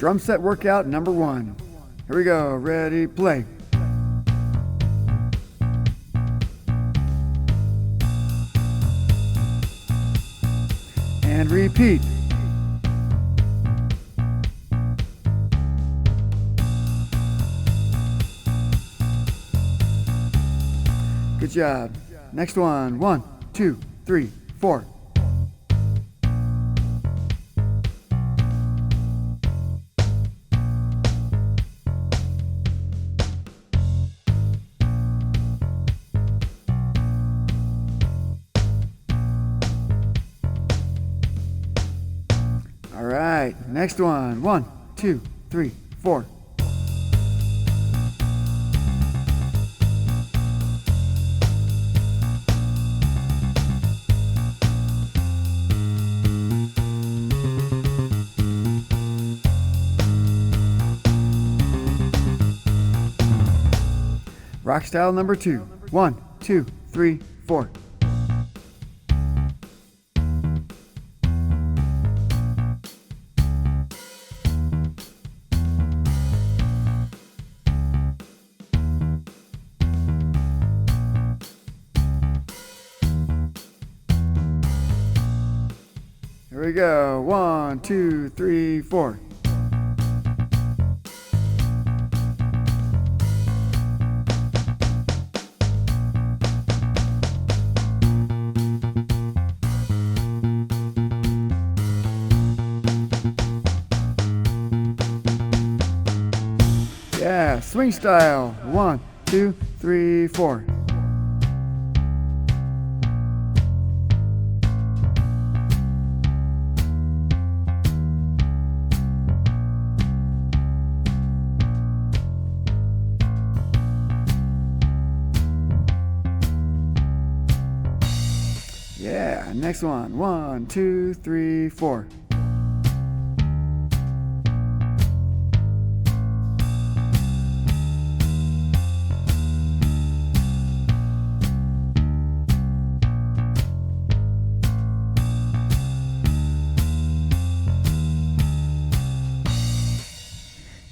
Drum set workout number 1. Here we go. Ready, play. And repeat. Good job. Next one. 1, 2, 3, 4. All right, next one. 1, 2, 3, 4. Rock style number 2. 1, 2, 3, 4. Here we go. 1, 2, 3, 4. Yeah, swing style. 1, 2, 3, 4. Yeah, next one. 1, 2, 3, 4.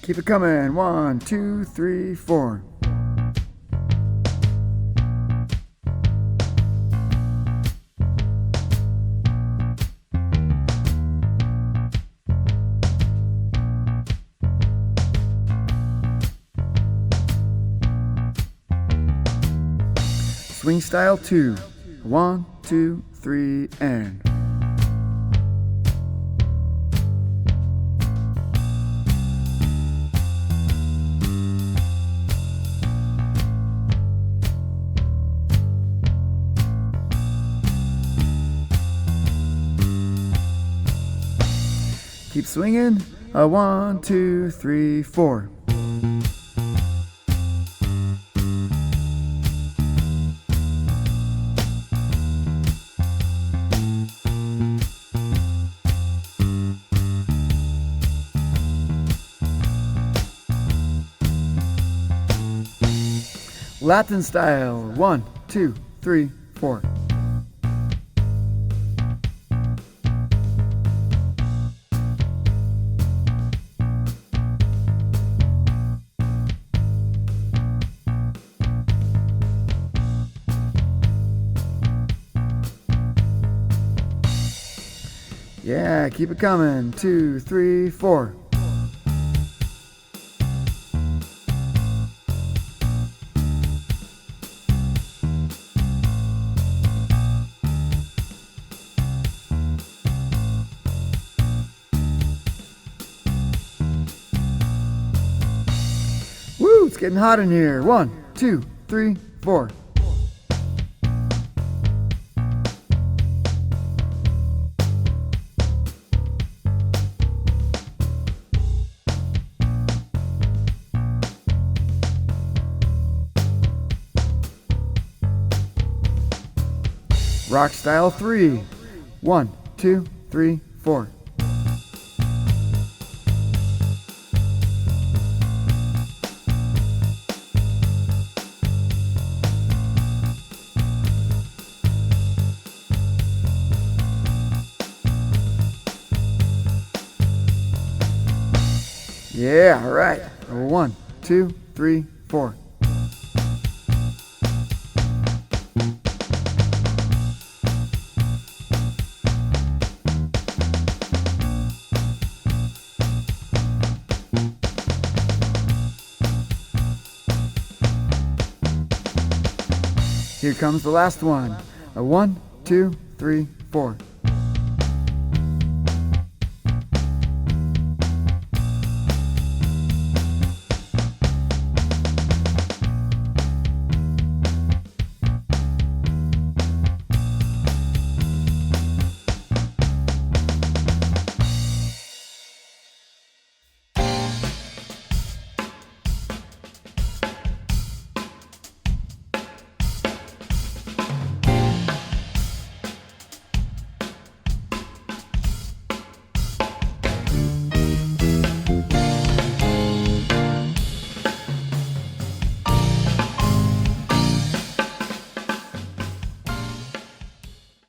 Keep it coming. 1, 2, 3, 4. Swing style 2. 1, 2, 3, and. Keep swinging. 1, 2, 3, 4. Latin style. 1, 2, 3, 4. Yeah, keep it coming. 2, 3, 4. Woo, it's getting hot in here. 1, 2, 3, 4. Rock style 3. 1, 2, 3, 4. Yeah, all right. 1, 2, 3, 4. Here comes the last one. 1, 2, 3, 4.